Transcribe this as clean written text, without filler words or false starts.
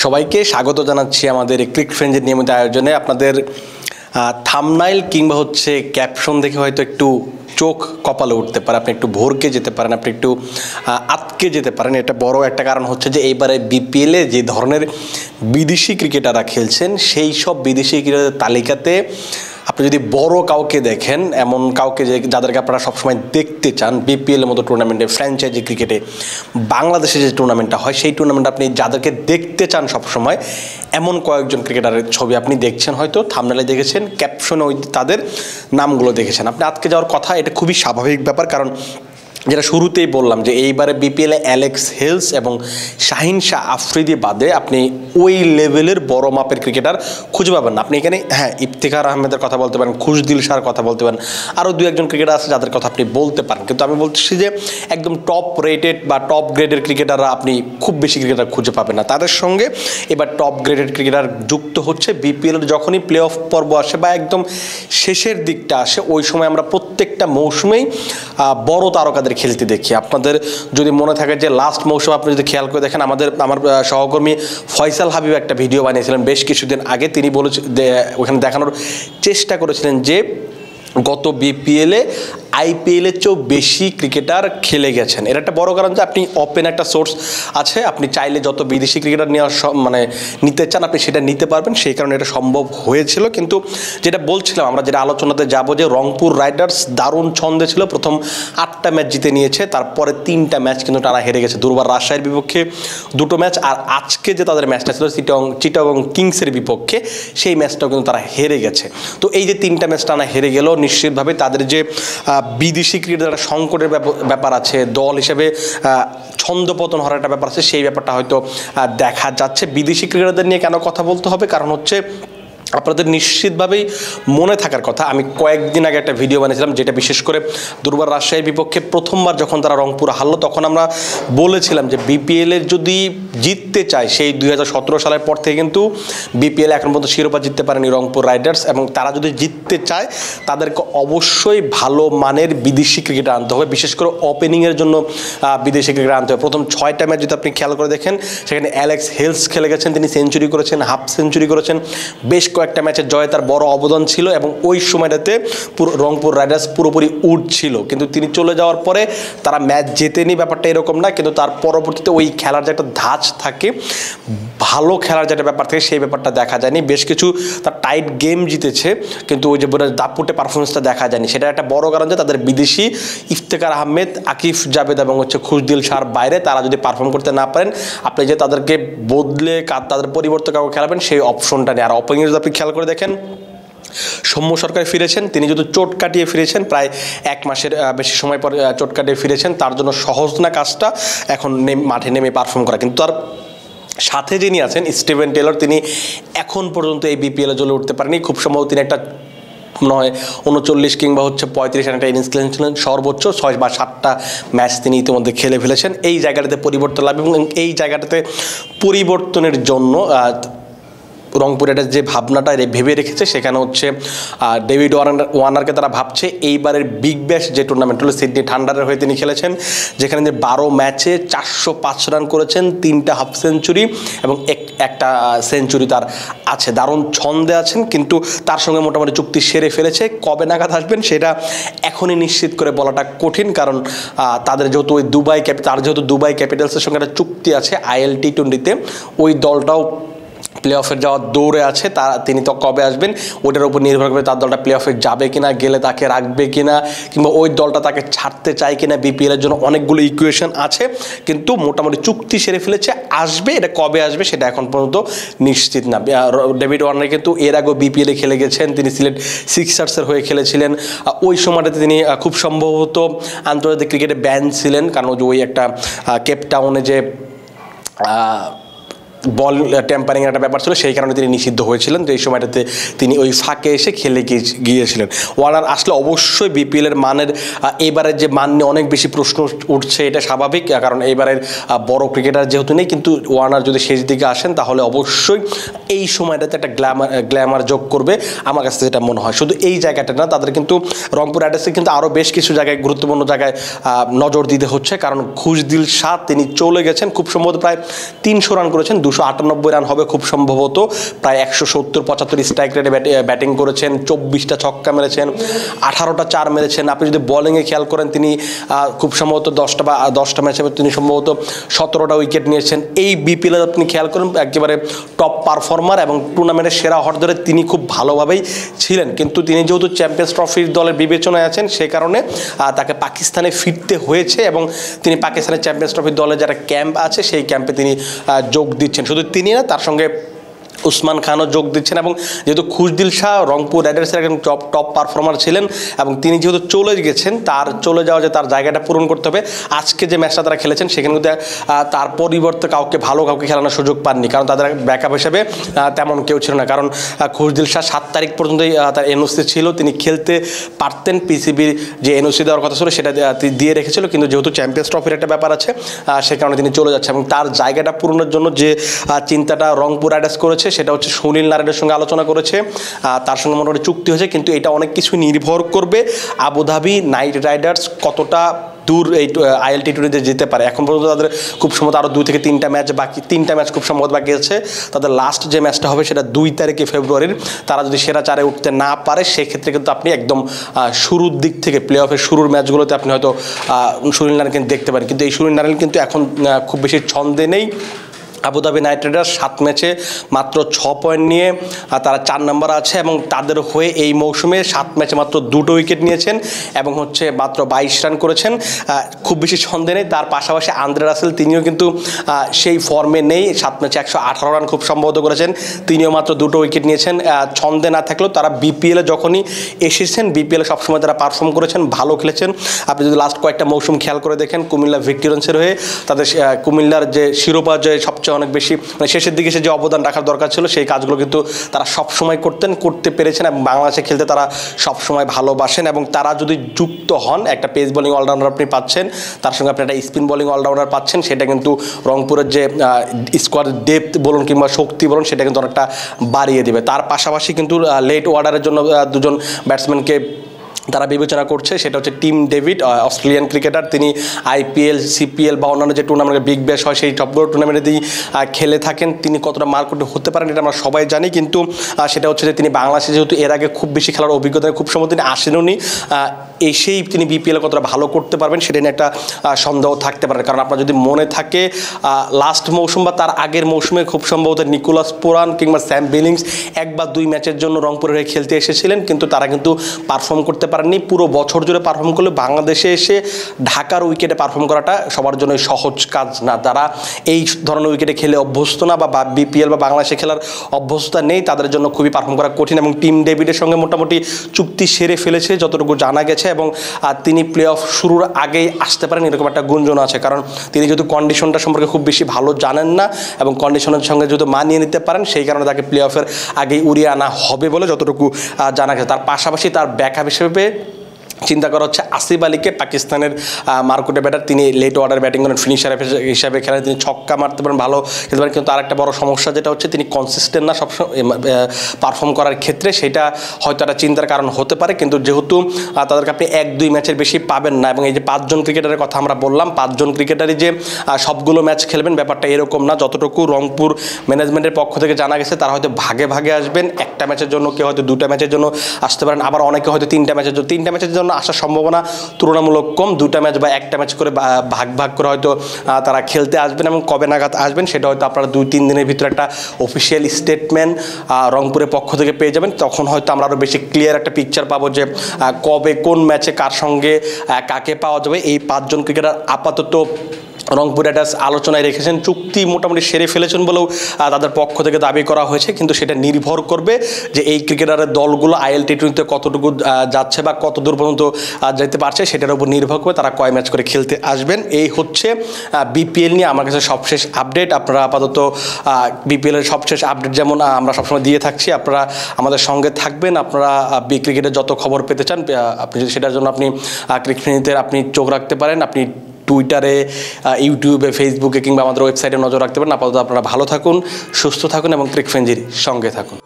সবাইকে স্বাগত জানাচ্ছি আমাদের ক্রিকেট ফ্রেন্ডের নিয়মিত আয়োজনে। আপনাদের থাম্বনেইল কিংবা হচ্ছে ক্যাপশন দেখে হয়তো একটু চোখ কপালে উঠতে পারে, আপনি একটু ভরকে যেতে পারেন, আপনি একটু আটকে যেতে পারেন। এটা বড় একটা কারণ হচ্ছে যে এইবারে বিপিএলে যে ধরনের বিদেশি ক্রিকেটাররা খেলছেন সেই সব বিদেশি ক্রিকেটারের তালিকাতে আপনি যদি বড় কাউকে দেখেন, এমন কাউকে যাদেরকে আপনারা সবসময় দেখতে চান বিপিএলের মতো টুর্নামেন্টে, ফ্র্যাঞ্চাইজি ক্রিকেটে, বাংলাদেশে যে টুর্নামেন্টটা হয় সেই টুর্নামেন্টে আপনি যাদেরকে দেখতে চান সবসময়, এমন কয়েকজন ক্রিকেটারের ছবি আপনি দেখছেন, হয়তো থাম্বনেইলে দেখেছেন, ক্যাপশনে ওই তাদের নামগুলো দেখেছেন। আপনি আটকে যাওয়ার কথা, এটা খুবই স্বাভাবিক ব্যাপার। কারণ যেটা শুরুতেই বললাম যে এইবারে বিপিএলে অ্যালেক্স হেলস এবং শাহিন শাহ আফ্রিদি বাদে আপনি ওই লেভেলের বড় মাপের ক্রিকেটার খুঁজে পাবেন না। আপনি এখানে ইফতেখার আহমেদের কথা বলতে পারেন, খুশদিল শাহর কথা বলতে পারেন, আরও দু একজন ক্রিকেটার আছে যাদের কথা আপনি বলতে পারেন। কিন্তু আমি বলছি যে একদম টপ রেটেড বা টপ গ্রেডের ক্রিকেটাররা আপনি খুব বেশি ক্রিকেটার খুঁজে পাবেন না। তাদের সঙ্গে এবার টপ গ্রেডেড ক্রিকেটার যুক্ত হচ্ছে বিপিএলের যখনই প্লে অফ পর্ব আসে বা একদম শেষের দিকটা আসে, ওই সময় আমরা প্রত্যেকটা মৌসুমেই বড় তারকাদের খেলতে দেখি। আপনাদের যদি মনে থাকে যে লাস্ট মৌসুম আপনি যদি খেয়াল করে দেখেন, আমার সহকর্মী ফয়সাল হাবিব একটা ভিডিও বানিয়েছিলেন বেশ কিছুদিন আগে। তিনি ওখানে দেখানোর চেষ্টা করেছিলেন যে গত বিপিএলে আইপিএলের চেয়েও বেশি ক্রিকেটার খেলে গেছেন। এর একটা বড় কারণ যে আপনি ওপেন একটা সোর্স আছে, আপনি চাইলে যত বিদেশি ক্রিকেটার নিতে চান আপনি সেটা নিতে পারবেন, সেই কারণে এটা সম্ভব হয়েছিল। কিন্তু যেটা বলছিলাম, আমরা যেটা আলোচনাতে যাব যে রংপুর রাইডার্স দারুণ ছন্দে ছিল, প্রথম 8টা ম্যাচ জিতে নিয়েছে, তারপরে 3টা ম্যাচ কিন্তু তারা হেরে গেছে। দুর্বার রাজশাহীর বিপক্ষে 2টো ম্যাচ, আর আজকে যে তাদের ম্যাচটা ছিল চিটাগং কিংসের বিপক্ষে, সেই ম্যাচটাও কিন্তু তারা হেরে গেছে। তো এই যে 3টা ম্যাচ টানা হেরে গেল, নিশ্চিতভাবে তাদের যে বিদেশি ক্রিকেটের একটা সংকটের ব্যাপার আছে, দল হিসেবে ছন্দপতন হওয়ার একটা ব্যাপার আছে, সেই ব্যাপারটা হয়তো দেখা যাচ্ছে। বিদেশি ক্রিকেটারদের নিয়ে কেন কথা বলতে হবে, কারণ হচ্ছে আপনাদের নিশ্চিতভাবেই মনে থাকার কথা, আমি কয়েকদিন আগে একটা ভিডিও বানিয়েছিলাম যেটা বিশেষ করে দুর্বার রাজশাহীর বিপক্ষে প্রথমবার যখন তারা রংপুর হারলো, তখন আমরা বলেছিলাম যে বিপিএলের যদি জিততে চায়, সেই 2017 সালের পর থেকে কিন্তু বিপিএল এখন পর্যন্ত শিরোপা জিততে পারেনি রংপুর রাইডার্স, এবং তারা যদি জিততে চায় তাদেরকে অবশ্যই ভালো মানের বিদেশি ক্রিকেটার আনতে হবে, বিশেষ করে ওপেনিংয়ের জন্য বিদেশি ক্রিকেটার আনতে হবে। প্রথম 6টা ম্যাচ যদি আপনি খেয়াল করে দেখেন, সেখানে অ্যালেক্স হেলস খেলে গেছেন, তিনি সেঞ্চুরি করেছেন, হাফ সেঞ্চুরি করেছেন, বেশ কয়েকটা ম্যাচের জয়ে তার বড় অবদান ছিল, এবং ওই সময়টাতে রংপুর রাইডার্স পুরোপুরি উঠছিল। কিন্তু তিনি চলে যাওয়ার পরে তারা ম্যাচ জেতেনি, ব্যাপারটা এরকম না, কিন্তু তার পরবর্তীতে ওই খেলার যে একটা ধাঁচ থাকে, ভালো খেলার যেটা ব্যাপার থাকে, সেই ব্যাপারটা দেখা যায়নি। বেশ কিছু তার টাইট গেম জিতেছে, কিন্তু ওই যে দাপুটে পারফরমেন্সটা দেখা যায়নি। সেটা একটা বড় কারণ যে তাদের বিদেশি ইফতেখার আহমেদ, আকিফ জাভেদ এবং খুশদিল শাহর বাইরে তারা যদি পারফর্ম করতে না পারেন, আপনি যে তাদেরকে বদলে তাদের পরিবর্তে কাউকে খেলাবেন সেই অপশনটা নেই। আর ওপেনিং যদি আপনি খেয়াল করে দেখেন, সৌম্য সরকার ফিরেছেন, তিনি যদি চোট কাটিয়ে ফিরেছেন, প্রায় 1 মাসের বেশি সময় পর চোট কাটিয়ে ফিরেছেন, তার জন্য সহজ না কাজটা এখন মাঠে নেমে পারফর্ম করা। কিন্তু তার সাথে যিনি আছেন স্টিভেন টেলর, তিনি এখন পর্যন্ত এই বিপিএলে জ্বলে উঠতে পারেনি। খুব সম্ভবত তিনি একটা 39 কিংবা 35 রানের একটা ইনিংস খেলেছিলেন, সর্বোচ্চ 6 বা 7টা ম্যাচ তিনি ইতিমধ্যে খেলে ফেলেছেন। এই জায়গাটাতে পরিবর্তন লাগবে, এবং এই জায়গাটাতে পরিবর্তনের জন্য রংপুর রাইডার্স যে ভাবনাটা ভেবে রেখেছে, সেখানে হচ্ছে ডেভিড ওয়ার্নারকে তারা ভাবছে এইবারের বিগ ব্যাশ যে টুর্নামেন্ট হলো সিডনি থান্ডারের হয়ে তিনি খেলেছেন, যেখানে 12 ম্যাচে 405 রান করেছেন, 3টা হাফ সেঞ্চুরি এবং একটা সেঞ্চুরি তার আছে, দারুণ ছন্দে আছেন। কিন্তু তার সঙ্গে মোটামুটি চুক্তি সেরে ফেলেছে, কবে নাগাদ আসবেন সেটা এখনই নিশ্চিত করে বলাটা কঠিন, কারণ তাদের যেহেতু ওই দুবাই ক্যাপিটালসের সঙ্গে একটা চুক্তি আছে আইএল টি20তে, ওই দলটাও প্লে অফে যাওয়ার দৌড়ে আছে। তিনি তো কবে আসবেন ওটার উপর নির্ভর করবে তার দলটা প্লে অফে যাবে কিনা, গেলে তাকে রাখবে কিনা, কিংবা ওই দলটা তাকে ছাড়তে চায় কিনা। বিপিএলের জন্য অনেকগুলো ইকুয়েশন আছে, কিন্তু মোটামুটি চুক্তি সেরে ফেলেছে, আসবে। এটা কবে আসবে সেটা এখন পর্যন্ত নিশ্চিত না। ডেভিড ওয়ার্নার কিন্তু এর আগেও বিপিএলে খেলে গেছেন, তিনি সিলেট সিক্সার্সের হয়ে খেলেছিলেন। ওই সময়টাতে তিনি খুব সম্ভবত আন্তর্জাতিক ক্রিকেটে ব্যান ছিলেন, কারণ ওই একটা কেপটাউনে যে বল টেম্পারিং একটা ব্যাপার ছিল, সেই কারণে তিনি নিষিদ্ধ হয়েছিলেন। তো এই সময়টাতে তিনি ওই ফাঁকে এসে খেলে গিয়েছিলেন। ওয়ার্নার আসলে অবশ্যই বিপিএলের মানের, এবারের যে মান নিয়ে অনেক বেশি প্রশ্ন উঠছে, এটা স্বাভাবিক, কারণ এবারের বড় ক্রিকেটার যেহেতু নেই। কিন্তু ওয়ার্নার যদি শেষ দিকে আসেন তাহলে অবশ্যই এই সময়টাতে একটা গ্ল্যামার যোগ করবে, আমার কাছে যেটা মনে হয়। শুধু এই জায়গাটা না, তাদের কিন্তু রংপুর রাইডার্সে কিন্তু আরও বেশ কিছু জায়গায় গুরুত্বপূর্ণ জায়গায় নজর দিতে হচ্ছে, কারণ খুশদিল শাহ তিনি চলে গেছেন, খুব সম্ভবত প্রায় 300 রান করেছেন, 298 রান হবে খুব সম্ভবত, প্রায় 170-75 স্ট্রাইক রেটে ব্যাটিং করেছেন, 24টা ছক্কা মেরেছেন, 18টা 4 মেরেছেন। আপনি যদি বোলিংয়ে খেয়াল করেন তিনি খুব সম্ভবত 10টা ম্যাচে তিনি সম্ভবত 17টা উইকেট নিয়েছেন। এই বিপিএলে আপনি খেয়াল করেন একেবারে টপ পারফর্মার এবং টুর্নামেন্টের সেরা হওয়ার ধরে তিনি খুব ভালোভাবেই ছিলেন, কিন্তু তিনি যেহেতু চ্যাম্পিয়ন্স ট্রফির দলের বিবেচনায় আছেন সে কারণে তাকে পাকিস্তানে ফিরতে হয়েছে এবং তিনি পাকিস্তানের চ্যাম্পিয়ন্স ট্রফির দলে যারা ক্যাম্প আছে সেই ক্যাম্পে তিনি যোগ দিচ্ছেন। শুধু তিনি না, তার সঙ্গে উসমান খানও যোগ দিচ্ছেন এবং যেহেতু খুশদিল শাহ রংপুর রাইডার্সের একজন টপ পারফর্মার ছিলেন এবং তিনি যেহেতু চলে গেছেন, তার চলে যাওয়া যে তার জায়গাটা পূরণ করতে হবে। আজকে যে ম্যাচটা তারা খেলেছেন সেখানে কিন্তু তার পরিবর্তে কাউকে খেলানোর সুযোগ পাননি, কারণ তাদের ব্যাকআপ হিসেবে তেমন কেউ ছিল না। কারণ খুশদিল শাহ 7 তারিখ পর্যন্তই তার এনওসি ছিল, তিনি খেলতে পারতেন, পিসিবির যে এনওসি দেওয়ার কথা ছিল সেটা দিয়ে রেখেছিল, কিন্তু যেহেতু চ্যাম্পিয়ন্স ট্রফির একটা ব্যাপার আছে সে কারণে তিনি চলে যাচ্ছেন। এবং তার জায়গাটা পূরণের জন্য যে চিন্তাটা রংপুর রাইডার্স করেছে সেটা হচ্ছে সুনীল নারায়ণের সঙ্গে আলোচনা করেছে, তার সঙ্গে মোটামুটি চুক্তি হয়েছে, কিন্তু এটা অনেক কিছু নির্ভর করবে আবুধাবি নাইট রাইডার্স কতটা দূর এই আইএল টি20তে যেতে পারে। এখন পর্যন্ত তাদের খুব সম্ভবত আরও 2 থেকে 3টা ম্যাচ বাকি, 3টা ম্যাচ খুব সম্ভবত বাকি আছে। তাদের লাস্ট যে ম্যাচটা হবে সেটা 2 তারিখে ফেব্রুয়ারির। তারা যদি সেরা 4-এ উঠতে না পারে সেক্ষেত্রে কিন্তু আপনি একদম শুরুর দিক থেকে প্লে অফের শুরুর ম্যাচগুলোতে আপনি হয়তো সুনীল নারায়ণকে দেখতে পারেন, কিন্তু এই সুনীল নারায়ণ কিন্তু এখন খুব বেশি ছন্দে নেই। আবুধাবি নাইট রাইডার্স 7 ম্যাচে মাত্র 6 পয়েন্ট নিয়ে তারা 4 নম্বর আছে এবং তাদের হয়ে এই মৌসুমে 7 ম্যাচে মাত্র 2টো উইকেট নিয়েছেন এবং হচ্ছে মাত্র 22 রান করেছেন, খুব বেশি ছন্দে নেই। তার পাশাপাশি আন্দ্রে রাসেল তিনিও কিন্তু সেই ফর্মে নেই, 7 ম্যাচে 118 রান খুব সম্ভবত করেছেন, তিনিও মাত্র 2টো উইকেট নিয়েছেন। ছন্দে না থাকলেও তারা বিপিএলে যখনই এসেছেন বিপিএলে সবসময় তারা পারফর্ম করেছেন, ভালো খেলেছেন। আপনি যদি লাস্ট কয়েকটা মৌসুম খেয়াল করে দেখেন কুমিল্লা ভিক্টোরিয়ান্সের হয়ে তাদের কুমিল্লার যে শিরোপা যে সবচেয়ে অনেক বেশি শেষের দিকে সে যে অবদান রাখার দরকার ছিল সেই কাজগুলো কিন্তু তারা সবসময় করতে পেরেছেন এবং বাংলাদেশে খেলতে তারা সবসময় ভালোবাসেন। এবং তারা যদি যুক্ত হন, একটা পেস বোলিং অলরাউন্ডার আপনি পাচ্ছেন, তার সঙ্গে আপনি একটা স্পিন বোলিং অলরাউন্ডার পাচ্ছেন, সেটা কিন্তু রংপুরের যে স্কোয়াড ডেপথ বলুন কিংবা শক্তি বলুন সেটা কিন্তু অনেকটা বাড়িয়ে দেবে। তার পাশাপাশি কিন্তু লেট অর্ডারের জন্য 2জন ব্যাটসম্যানকে তারা বিবেচনা করছে, সেটা হচ্ছে টিম ডেভিড, অস্ট্রেলিয়ান ক্রিকেটার, তিনি আইপিএল সিপিএল বা অন্যান্য যে টুর্নামেন্টে বিগ ব্যাশ হয় সেই সবগুলো টুর্নামেন্টেতেই খেলে থাকেন। তিনি কতটা মার্কেটে হতে পারেন এটা আমরা সবাই জানি, কিন্তু সেটা হচ্ছে যে তিনি বাংলাদেশে যেহেতু এর আগে খুব বেশি খেলার অভিজ্ঞতা খুব সম্ভবত তিনি আসেননি, এসেই তিনি বিপিএলে কতটা ভালো করতে পারবেন সেটা নিয়ে একটা সন্দেহ থাকতে পারে। কারণ আপনার যদি মনে থাকে লাস্ট মৌসুম বা তার আগের মৌসুমে খুব সম্ভবত নিকোলাস পুরান কিংবা স্যাম বিলিংস 1 বা 2 ম্যাচের জন্য রংপুরের হয়ে খেলতে এসেছিলেন, কিন্তু তারা কিন্তু পারফর্ম করতে পারেননি। পুরো বছর জুড়ে পারফর্ম করলে বাংলাদেশে এসে ঢাকার উইকেটে পারফর্ম করাটা সবার জন্য সহজ কাজ না। তারা এই ধরনের উইকেটে খেলে অভ্যস্ত না বা বিপিএল বা বাংলাদেশে খেলার অভ্যস্ততা নেই, তাদের জন্য খুবই পারফর্ম করা কঠিন। এবং টিম ডেভিডের সঙ্গে মোটামুটি চুক্তি সেরে ফেলেছে যতটুকু জানা গেছে এবং তিনি প্লে অফ শুরুর আগেই আসতে পারেন এরকম একটা গুঞ্জন আছে, কারণ তিনি যেহেতু কন্ডিশনটা সম্পর্কে খুব বেশি ভালো জানেন না এবং কন্ডিশনের সঙ্গে যেহেতু মানিয়ে নিতে পারেন সেই কারণে তাকে প্লে অফের আগেই উড়িয়ে আনা হবে বলে যতটুকু জানা গেছে। তার পাশাপাশি তার ব্যাকআপ হিসেবে চিন্তা করা হচ্ছে আসিফ আলীকে, পাকিস্তানের মার্কুটে ব্যাটার, তিনি লেট অর্ডার ব্যাটিং করেন, ফিনিশার হিসাবে খেলেন, তিনি ছক্কা মারতে পারেন, ভালো খেলতে পারেন, কিন্তু আরেকটা বড় সমস্যা যেটা হচ্ছে তিনি কনসিস্টেন্ট না সবসময় পারফর্ম করার ক্ষেত্রে, সেটা হয়তো একটা চিন্তার কারণ হতে পারে। কিন্তু যেহেতু তাদেরকে আপনি 1-2 ম্যাচের বেশি পাবেন না এবং এই যে 5 জন ক্রিকেটারের কথা আমরা বললাম, 5 জন ক্রিকেটারই যে সবগুলো ম্যাচ খেলবেন ব্যাপারটা এরকম না। যতটুকু রংপুর ম্যানেজমেন্টের পক্ষ থেকে জানা গেছে তারা হয়তো ভাগে ভাগে আসবেন, একটা ম্যাচের জন্য কেউ হয়তো 2টা ম্যাচের জন্য আসতে পারেন, আবার অনেকে হয়তো 3টা ম্যাচের জন্য আসার সম্ভাবনা তুলনামূলক কম। 2টা ম্যাচ বা 1টা ম্যাচ করে ভাগ করে হয়তো তারা খেলতে আসবেন এবং কবে নাগাদ আসবেন সেটা হয়তো আপনারা 2-3 দিনের ভিতরে একটা অফিসিয়াল স্টেটমেন্ট রংপুরের পক্ষ থেকে পেয়ে যাবেন। তখন হয়তো আমরা আরও বেশি ক্লিয়ার একটা পিকচার পাবো যে কবে কোন ম্যাচে কার সঙ্গে কাকে পাওয়া যাবে। এই 5 জন ক্রিকেটার আপাতত রংপুর রাইডার্স আলোচনায় রেখেছেন, চুক্তি মোটামুটি সেরে ফেলেছেন বলেও তাদের পক্ষ থেকে দাবি করা হয়েছে, কিন্তু সেটা নির্ভর করবে যে এই ক্রিকেটারের দলগুলো আইএল টি20তে কতটুকু যাচ্ছে বা কত দূর পর্যন্ত যেতে পারছে সেটার উপর নির্ভর করে তারা কয় ম্যাচ করে খেলতে আসবেন। এই হচ্ছে বিপিএল নিয়ে আমার কাছে সবশেষ আপডেট। আপনারা আপাতত বিপিএলের সবশেষ আপডেট যেমন আমরা সবসময় দিয়ে থাকছি, আপনারা আমাদের সঙ্গে থাকবেন। আপনারা ক্রিকেটের যত খবর পেতে চান আপনি যদি সেটার জন্য আপনি ক্রিকফ্রেন্ডলিতে আপনি চোখ রাখতে পারেন, আপনি টুইটারে, ইউটিউবে, ফেসবুকে কিংবা আমাদের ওয়েবসাইটে নজর রাখতে পারেন। আপাতত আপনারা ভালো থাকুন, সুস্থ থাকুন এবং ক্রিকফ্রেন্ডলির সঙ্গে থাকুন।